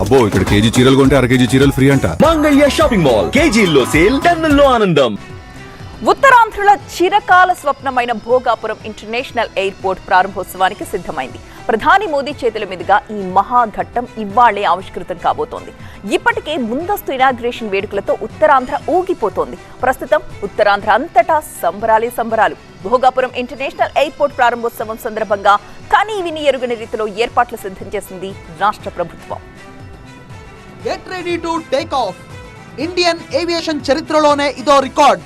అబ్బో ఇక్కడ కేజీ చీరలు కొంటే అర కేజీ చీరలు ఫ్రీ అంట. మంగళ్య షాపింగ్ మాల్ కేజీల్లో సేల్, టన్నుల్లో ఆనందం. ఉత్తరాంధ్రుల చిరకాల స్వప్నమైన భోగాపురం ఇంటర్నేషనల్ ఎయిర్పోర్ట్ ప్రారంభోత్సవానికి సిద్ధమైంది. ప్రధాని మోదీ చేతుల మీదుగా ఈ మహాఘట్టం ఇవాళ్లే ఆవిష్కృతం కాబోతోంది. ఇప్పటికే ముందస్తు ఇనాగ్రేషన్ వేడుకలతో ఉత్తరాంధ్ర ఊగిపోతోంది. ప్రస్తుతం ఉత్తరాంధ్ర అంతటా సంబరాలే సంబరాలు. భోగాపురం ఇంటర్నేషనల్ ఎయిర్పోర్ట్ ప్రారంభోత్సవం సందర్భంగా కనీ విని ఎరుగని రీతిలో ఏర్పాట్లు సిద్ధం చేసింది రాష్ట్ర ప్రభుత్వం. Get ready to take off. Indian aviation చరిత్రలోనే ఇదో రికార్డ్.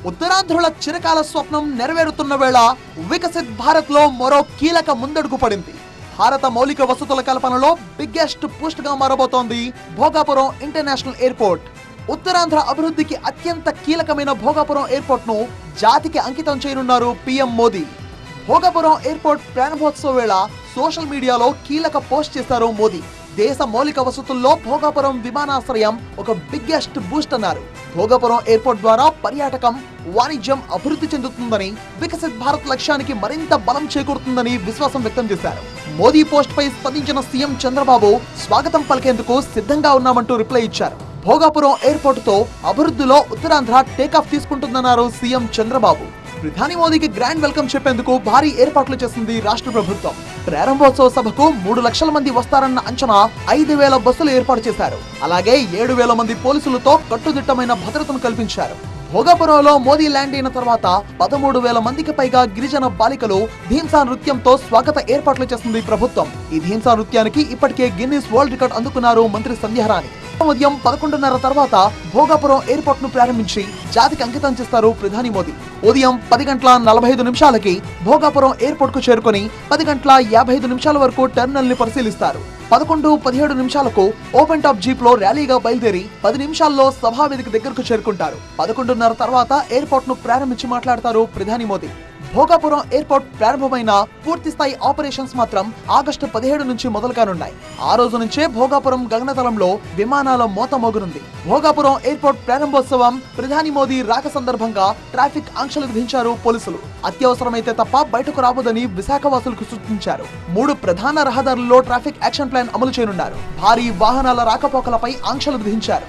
ఉత్తరాంధ్రుల చిరకాల స్వప్నం నెరవేరుతున్న వేళ వికసిత్ భారత్ లో మరో కీలక ముందడుగు పడింది. భారత మౌలిక వసతుల కల్పనలో బిగ్గెస్ట్ పుష్ గా మారబోతోంది భోగాపురం ఇంటర్నేషనల్ ఎయిర్పోర్ట్. ఉత్తరాంధ్ర అభివృద్ధికి అత్యంత కీలకమైన భోగాపురం ఎయిర్పోర్ట్ ను జాతికి అంకితం చేయనున్నారు పీఎం మోదీ. భోగాపురం ఎయిర్పోర్ట్ ప్రారంభోత్సవ వేళ సోషల్ మీడియాలో కీలక పోస్ట్ చేశారు మోదీ. దేశ మౌలిక వసతుల్లో భోగాపురం విమానాశ్రయం ఒక బిగ్గెస్ట్ బూస్ట్ అన్నారు. భోగాపురం ఎయిర్పోర్ట్ ద్వారా పర్యాటకం, వాణిజ్యం అభివృద్ధి చెందుతుందని, వికసిత్ భారత్ లక్ష్యానికి మరింత బలం చేకూరుతుందని విశ్వాసం వ్యక్తం చేశారు. మోదీ పోస్ట్ పై స్పందించిన సీఎం చంద్రబాబు స్వాగతం పలికేందుకు సిద్ధంగా ఉన్నామంటూ రిప్లై ఇచ్చారు. భోగాపురం ఎయిర్పోర్ట్ తో అభివృద్ధిలో ఉత్తరాంధ్ర టేకాఫ్ తీసుకుంటుందన్నారు సీఎం చంద్రబాబు. ప్రధాని మోదీకి గ్రాండ్ వెల్కమ్ చెప్పేందుకు భారీ ఏర్పాట్లు చేసింది రాష్ట్ర ప్రభుత్వం. ప్రారంభోత్సవ సభకు 3 లక్షల మంది వస్తారన్న అంచనా 5,000 బస్సులు ఏర్పాటు చేశారు. అలాగే 7,000 మంది పోలీసులతో కట్టుదిట్టమైన భద్రతను కల్పించారు. భోగాపురంలో మోదీ ల్యాండ్ అయిన తర్వాత 13,000 మందికి పైగా గిరిజన బాలికలు ధీంసా నృత్యంతో స్వాగత ఏర్పాట్లు చేసింది ప్రభుత్వం. ఈ ధీంసా నృత్యానికి ఇప్పటికే గిన్నిస్ వరల్డ్ రికార్డ్ అందుకున్నారు మంత్రి సంధ్యారాణి. ఉదయం 11:30 తర్వాత భోగాపురం ఎయిర్పోర్ట్ ను ప్రారంభించి జాతికి అంకితం చేస్తారు ప్రధాని మోదీ. ఉదయం 10:45 భోగాపురం ఎయిర్పోర్ట్ కు చేరుకుని 10:55 వరకు టెర్మినల్ ని పరిశీలిస్తారు. 11:17 ఓపెన్ టాప్ జీప్ లో ర్యాలీగా బయలుదేరి 10 నిమిషాల్లో సభావేదిక దగ్గరకు చేరుకుంటారు. 11:30 తర్వాత ఎయిర్పోర్ట్ ను ప్రారంభించి మాట్లాడతారు ప్రధాని మోదీ. భోగాపురం ఎయిర్పోర్ట్ ప్రారంభమైన పూర్తి స్థాయి ఆపరేషన్స్ మాత్రం ఆగస్టు 17 నుంచి మొదలు కానున్నాయి. ఆ రోజు నుంచే భోగాపురం గగనతలంలో విమానాల మోత మోగనుంది. భోగాపురం ఎయిర్పోర్ట్ ప్రారంభోత్సవం, ప్రధాని మోదీ రాక సందర్భంగా ట్రాఫిక్ ఆంక్షలు విధించారు పోలీసులు. అత్యవసరమైతే తప్ప బయటకు రాబోదని విశాఖవాసులకు సూచించారు. 3 ప్రధాన రహదారుల్లో ట్రాఫిక్ యాక్షన్ ప్లాన్ అమలు చేయనున్నారు. భారీ వాహనాల రాకపోకలపై ఆంక్షలు విధించారు.